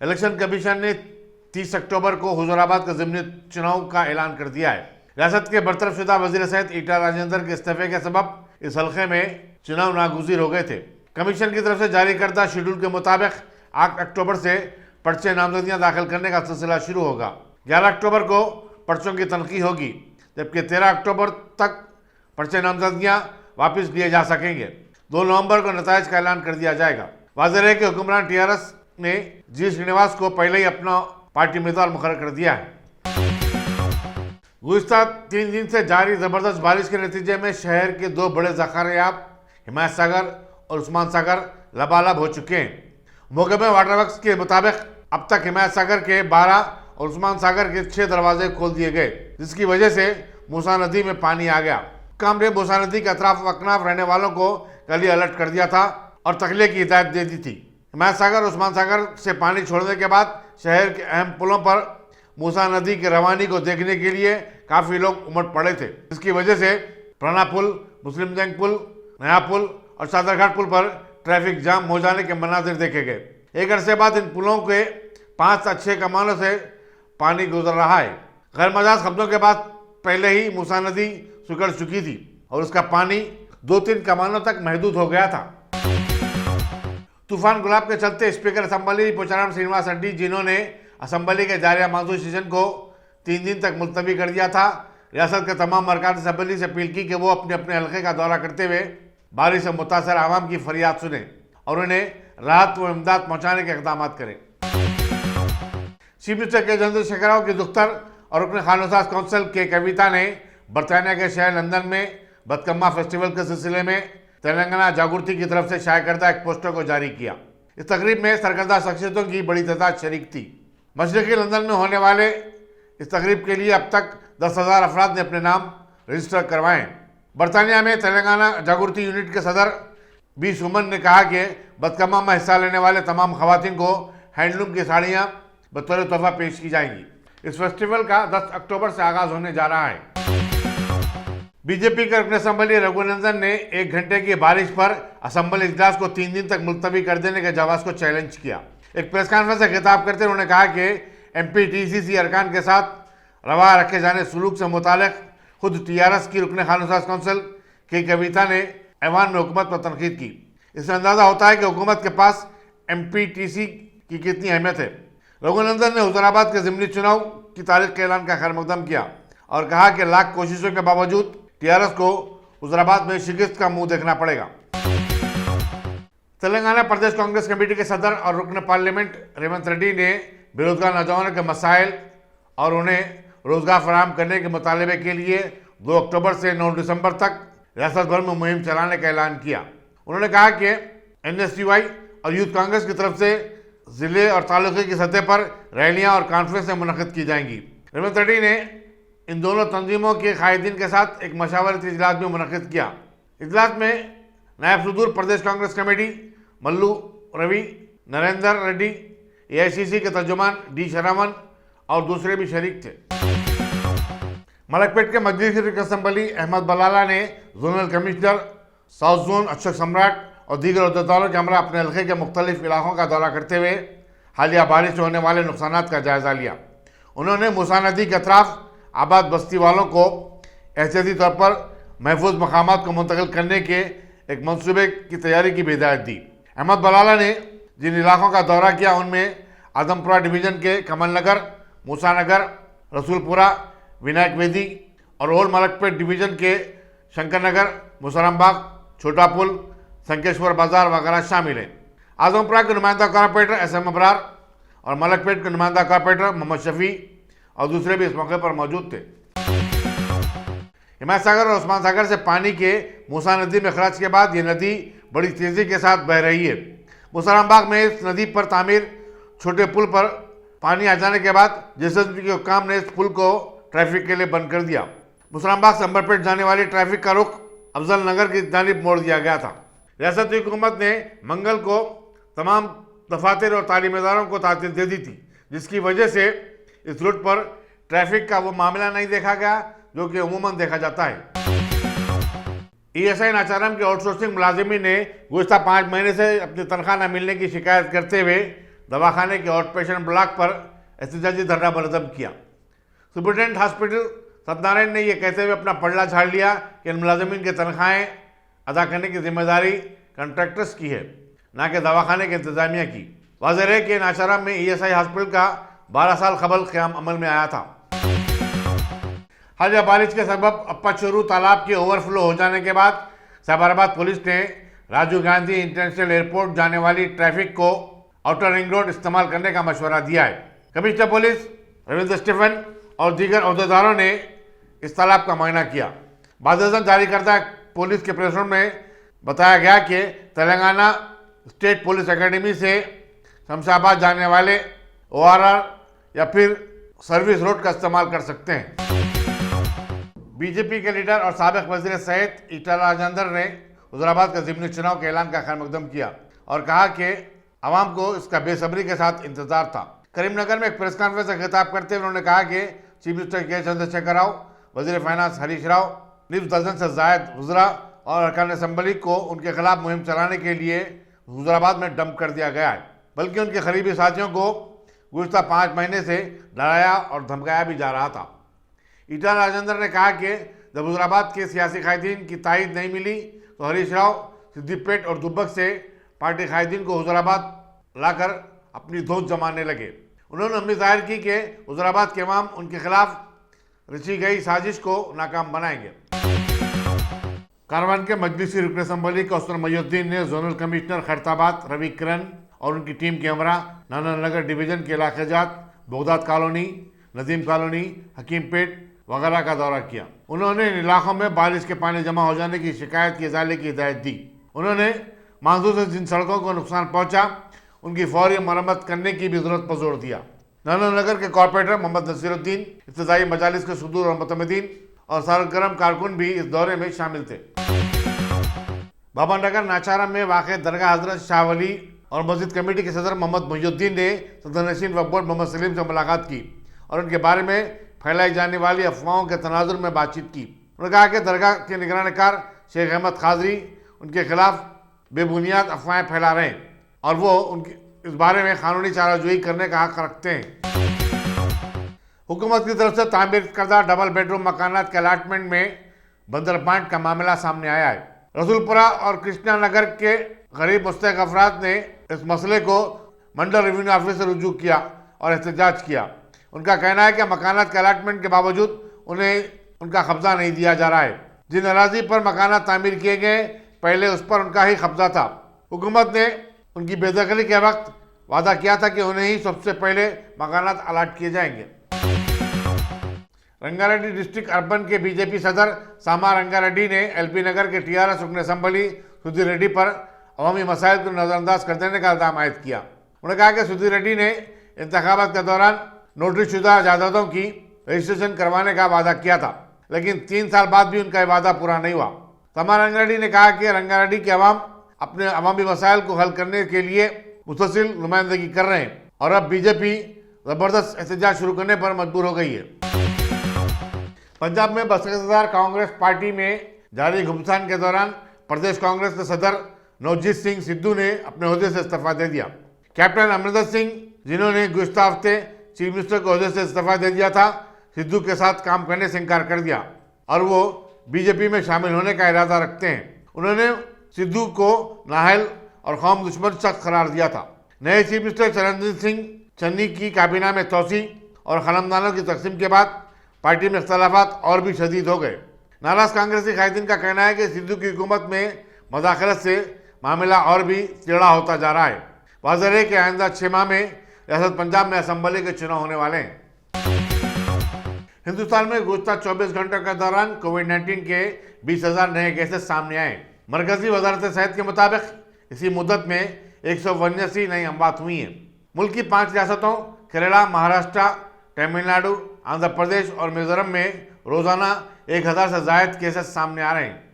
Election commission ने 30 अक्टूबर को हुजूराबाद का ज़िमनी चुनाव का ऐलान कर दिया है। रियासत के बरतरफशुदा वजीर सहित ईटा राजेंद्र के इस्तीफे के सबब इस हल्के में चुनाव नागुज़ीर हो गए थे। कमीशन की तरफ से जारी करदा शेड्यूल के मुताबिक 8 अक्टूबर से पर्चे नामजदगियां दाखिल करने का सिलसिला शुरू होगा। 11 अक्टूबर को पर्चों की तनखी होगी, जबकि 13 अक्टूबर तक पर्चे नामजदगियां वापस लिए जा सकेंगे। 2 नवंबर को नताइज का ऐलान कर दिया जाएगा। वाज़ेह है कि हुक्मरान टीआरएस ने जी श्रीनिवास को पहले ही अपना पार्टी उम्मीदवार मुकर्रर कर दिया है। गुज़िश्ता 3 दिन से जारी जबरदस्त बारिश के नतीजे में शहर के 2 बड़े ज़खारियाब हिमायत सागर और उस्मान सागर लबालब हो चुके हैं। महकमे वाटर वर्क्स के मुताबिक अब तक हिमायत सागर के 12 और उस्मान सागर के 6 दरवाजे खोल दिए गए, जिसकी वजह से मूसा नदी में पानी आ गया। हुक्काम ने मूसा नदी के अतराफ अकनाफ रहने वालों को कल ही अलर्ट कर दिया था और तखलिए की हिदायत दे दी थी। हिमायत सागर और उस्मान सागर से पानी छोड़ने के बाद शहर के अहम पुलों पर मूसा नदी की रवानी को देखने के लिए काफ़ी लोग उमड़ पड़े थे, जिसकी वजह से पुराना पुल, मुस्लिम जंग पुल, नया पुल और सादरघाट पुल पर ट्रैफिक जाम हो जाने के मनाजिर देखे गए। एक अरसे बाद इन पुलों के 5 से 6 कमानों से पानी गुजर रहा है। गैर मजाज कब्जों के बाद पहले ही मूसा नदी सुखड़ चुकी थी और उसका पानी 2-3 कमानों तक महदूद हो गया था। तूफान गुलाब के चलते स्पीकर असेंबली पोचाराम श्रीनिवास रेड्डी, जिन्होंने असेंबली के जारी मानसून सेशन को 3 दिन तक मुलतवी कर दिया था, रियासत के तमाम अरकान असेंबली से अपील की कि वो अपने अपने हल्के का दौरा करते हुए बारिश से मुतासर आवाम की फरियाद सुने और उन्हें राहत व इमदाद पहुँचाने के इक़दाम करें। चीफ मिनिस्टर के चंद्रशेखर राव की दुख्तर और रुकन खानसाज काउंसिल के कविता ने बरतानिया के शहर लंदन में बदकम्मा फेस्टिवल के सिलसिले में तेलंगाना जागृति की तरफ से शाया करदा एक पोस्टर को जारी किया। इस तकरीब में सरकर्दा शख्सियतों की बड़ी तादाद शरीक थी। मशरक़ी लंदन में होने वाले इस तकरीब के लिए अब तक 10,000 अफराद ने अपने नाम रजिस्टर करवाए। बरतानिया में तेलंगाना जागृति यूनिट के सदर बी सुमन ने कहा कि बदकम्मा में हिस्सा लेने वाले तमाम खवातीन को हैंडलूम की साड़ियाँ बतौर तोहफा पेश की जाएंगी। इस फेस्टिवल का 10 अक्टूबर से आगाज होने जा रहा है। बीजेपी के रुकन असेंबली रघुनंदन ने 1 घंटे की बारिश पर असेंबली इजलास को 3 दिन तक मुलतवी कर देने के जवाब को चैलेंज किया। एक प्रेस कॉन्फ्रेंस से खिताब करते हुए उन्होंने कहा कि एमपीटीसीसी अरकान के साथ रवा रखे जाने सलूक से मुतालिक खुद टीआरएस की रुकन खानसाज काउंसिल की कविता ने ऐवान में हुकूमत पर तनकीद की। इससे अंदाजा होता है कि हुकूमत के पास एमपीटीसी की कितनी अहमियत है। रघुनंदन ने हुजूराबाद के ज़िमनी चुनाव की तारीख के ऐलान का खैरमकदम किया और कहा कि लाख कोशिशों के बावजूद टीआरएस को हुजूराबाद में शिकस्त का मुंह देखना पड़ेगा। तेलंगाना प्रदेश कांग्रेस कमेटी के सदर और रुकन पार्लियामेंट रेवंत रेड्डी ने बेरोजगार नौजवानों के मसाइल और उन्हें रोजगार फराहम करने के मुतालबे के लिए 2 अक्टूबर से 9 दिसंबर तक रियासत भर में मुहिम चलाने का ऐलान किया। उन्होंने कहा कि एनएसयूआई और यूथ कांग्रेस की तरफ से जिले और तालुके की सतह पर रैलियां और कॉन्फ्रेंसें मुनक़िद की जाएंगी। रेवंत रेड्डी ने इन दोनों तंजीमों के कायदीन के साथ एक मशावरती इजलास भी मुनक़िद किया। इजलास में नायब सदूर प्रदेश कांग्रेस कमेटी मल्लू रवि, नरेंद्र रेड्डी, एआईसीसी के तर्जुमान डी शरावन और दूसरे भी शरीक थे। मलकपेट के मजलिसी रुकन असेंबली अहमद बलाला ने zonal commissioner, south zone Ashok सम्राट और दीगर अहदेदारों के हमरा अपने हल्के के मुख्तलिफ इलाकों का दौरा करते हुए हालिया बारिश से होने वाले नुकसानात का जायज़ा लिया। उन्होंने मूसा नदी के अतराफ आबाद बस्ती वालों को एहतियाती तौर पर महफूज मकामात को मुंतकिल करने के एक मंसूबे की तैयारी की भी हिदायत दी। अहमद बलाला ने जिन इलाकों का दौरा किया उनमें आदमपुरा डिवीज़न के कमल नगर, मूसा नगर, रसूलपुरा, विनायक वेदी और ओल्ड मलकपेट डिवीज़न के शंकर नगर, मुसरमबाग, छोटा पुल, संकेश्वर बाजार वगैरह शामिल हैं। आजमपुरा के नुमाइंदा कॉर्पोरेटर एसएम अबरार और मलकपेट के नुमाइंदा कॉर्पोरेटर मोहम्मद शफी और दूसरे भी इस मौके पर मौजूद थे। हिमायत सागर और उस्मान सागर से पानी के मूसा नदी में खराज के बाद ये नदी बड़ी तेज़ी के साथ बह रही है। मुसरमबाग में इस नदी पर तामीर छोटे पुल पर पानी आ जाने के बाद जेएसएसबी के हुक्काम ने इस पुल को ट्रैफिक के लिए बंद कर दिया। मुसरमबाग से अंबरपेट जाने वाली ट्रैफिक का रुख अफजल नगर की जानिब मोड़ दिया गया था। रियासती हुकूमत ने मंगल को तमाम दफातर और तालीम इदारों को तातील दे दी थी, जिसकी वजह से इस रूट पर ट्रैफिक का वो मामला नहीं देखा गया जो कि अमूमन देखा जाता है। ईएसआई नाचाराम के आउटसोर्सिंग मुलाजिमी ने गुज़िश्ता 5 महीने से अपनी तनख्वाह न मिलने की शिकायत करते हुए दवाखाने के आउट पेशेंट ब्लॉक पर एहतजाजी धरना मुलज़्ज़म किया। सुपरिटेंडेंट हॉस्पिटल सत्यनारायण ने यह कहते हुए अपना पलड़ा झाड़ लिया कि इन मुलाजिमीन की तनख्वाहें अदा करने की जिम्मेदारी कॉन्ट्रैक्टर्स की है, न कि दवाखाने के इंतजामिया की। वाज़ेह है कि नाचाराम में ESI हॉस्पिटल का 12 साल कबल क़याम अमल में आया था। हालिया बारिश के सबब अप्पाचूरू तालाब के ओवरफ्लो हो जाने के बाद साबरकात पुलिस ने राजीव गांधी इंटरनेशनल एयरपोर्ट जाने वाली ट्रैफिक को आउटर रिंग रोड इस्तेमाल करने का मशवरा दिया है। कमिश्नर पुलिस रविंद्र स्टीफन और दीगर अहदेदारों ने इस तालाब का मुआयना किया। बाज़ जारी करता पुलिस के प्रेस नोट में बताया गया कि तेलंगाना स्टेट पुलिस एकेडमी से शमशाबाद जाने वाले ORR या फिर सर्विस रोड का इस्तेमाल कर सकते हैं। बीजेपी के लीडर और साबिक वजीर सहित ईटाला राजेंद्र ने हुजूराबाद का ज़िमनी चुनाव के ऐलान का खैर मकदम किया और कहा कि आवाम को इसका बेसब्री के साथ इंतजार था। करीमनगर में एक प्रेस कॉन्फ्रेंस से खिताब करते हुए उन्होंने कहा कि चीफ मिनिस्टर के चंद्रशेखर राव, वजीर फाइनेंस हरीश राव, निफ्स दर्जन से जायद वज़रा और अरकान असम्बली को उनके खिलाफ मुहिम चलाने के लिए हुजूराबाद में डंप कर दिया गया है, बल्कि उनके करीबी साथियों को गुज़श्ता 5 महीने से डराया और धमकाया भी जा रहा था। ईटाला राजेंद्र ने कहा कि जब हुजूराबाद के सियासी कायदीन की तायद नहीं मिली तो हरीश राव सिद्दीपेट और दुब्बक से पार्टी कायदीन को हुजूराबाद लाकर अपनी धौंस जमाने लगे। उन्होंने उम्मीद जाहिर की कि हुजूराबाद के अवाम उनके खिलाफ रची गई साजिश को नाकाम बनाएंगे। कारवान के मजलिसी रुकन असम्बली कौसर मोइनुद्दीन ने जोनल कमिश्नर खैरताबाद रवि किरण और उनकी टीम के हमरा नाना नगर डिवीजन के इलाके जात Baghdad colony, Nadeem colony, Hakimpet वगैरह का दौरा किया। उन्होंने इन इलाकों में बारिश के पानी जमा हो जाने की शिकायत के इजाले की हिदायत दी। उन्होंने मानसून से जिन सड़कों को नुकसान पहुंचा उनकी फौरी मरम्मत करने की भी जरूरत पर जोर दिया। नाना नगर के कॉर्पोरेटर मोहम्मद नसीरुद्दीन, इब्तिदाई मजालिस के सदूर और मुतमदीन और सरगर्म कारकुन भी इस दौरे में शामिल थे। बाबा नगर नाचारा में वाक़ दरगाह हजरत शाह वली और मस्जिद कमेटी के सदर मोहम्मद मोइनुद्दीन ने सदर नशीन वक्फ बोर्ड मोहम्मद सलीम से मुलाकात की और उनके बारे में फैलाई जाने वाली अफवाहों के तनाजुर में बातचीत की। उन्होंने कहा कि दरगाह के निगरानकार शेख अहमद खाजरी उनके खिलाफ बेबुनियाद अफवाहें फैला रहे हैं और वो उनकी इस बारे में कानूनी चाराजोई करने का हक रखते हैं। हुकूमत की तरफ से तामीर करदा डबल बेडरूम मकानात के अलाटमेंट में बंदर पॉइंट का मामला सामने आया है। रसूलपुरा और कृष्णा नगर के गरीब मुस्तहक अफराद ने इस मसले को मंडल रेवेन्यू ऑफिस से रुजू किया और एहतजाज किया। उनका कहना है कि मकानात के अलाटमेंट के बावजूद उन्हें उनका कब्जा नहीं दिया जा रहा है। जिन अराजी पर मकानात तामीर किए गए पहले उस पर उनका ही कब्जा था। हुकूमत ने उनकी बेदखली के वक्त वादा किया था कि उन्हें ही सबसे पहले मकानात अलाट किए जाएंगे। रंगारेड्डी डिस्ट्रिक्ट अर्बन के बीजेपी सदर सामा रंगारेड्डी ने LP नगर के TRS रुकन असम्बली सुधीर रेड्डी पर अवामी मसाइल को नज़रअंदाज कर देने का इल्ज़ाम आयद किया। उन्होंने कहा कि सुधीर रेड्डी ने इंतखाबात के दौरान नोटरी शुदा जायदादों की रजिस्ट्रेशन करवाने का वादा किया था, लेकिन 3 साल बाद भी उनका वादा पूरा नहीं हुआ। सामा रंगारेड्डी ने कहा कि रंगारेड्डी के अवाम अपने अवामी मसाइल को हल करने के लिए मुतसिल नुमाइंदगी कर रहे हैं और अब बीजेपी ज़बरदस्त एहतजाज शुरू करने पर मजबूर हो गई है। पंजाब में बसपा कांग्रेस पार्टी में जारी घुमसान के दौरान प्रदेश कांग्रेस के सदर नवजीत सिंह सिद्धू ने अपने ओहदे से इस्तीफा दे दिया। कैप्टन अमरिंदर सिंह, जिन्होंने गुज़श्ता हफ्ते चीफ मिनिस्टर के ओहदे से इस्तीफा दे दिया था, सिद्धू के साथ काम करने से इनकार कर दिया और वो बीजेपी में शामिल होने का इरादा रखते हैं। उन्होंने सिद्धू को नाहल और कौम दुश्मन शख्स करार दिया था। नए चीफ मिनिस्टर चरणजीत सिंह चन्नी की काबीना में तोसी और खलमदानों की तकसीम के बाद पार्टी में इख्तलाफात और भी शदीद हो गए। नाराज कांग्रेसी कायदीन का कहना है कि सिद्धू की हुकूमत में मदाखलत से मामला और भी टेढ़ा होता जा रहा है। वाज़ेह है कि आइंदा 6 माह में रियासत पंजाब में असम्बली के चुनाव होने वाले हैं। हिंदुस्तान में गुज़श्ता 24 घंटों के दौरान कोविड-19 के 20,000 नए केसेस सामने आए। मरकजी वजारत सेहत के मुताबिक इसी मुद्दत में 182 नई अमवात हुई हैं। मुल्क की 5 रियासतों केरला, महाराष्ट्र, तमिलनाडु, आंध्र प्रदेश और मिजोरम में रोजाना 1000 से ज़ायद केसेस सामने आ रहे हैं।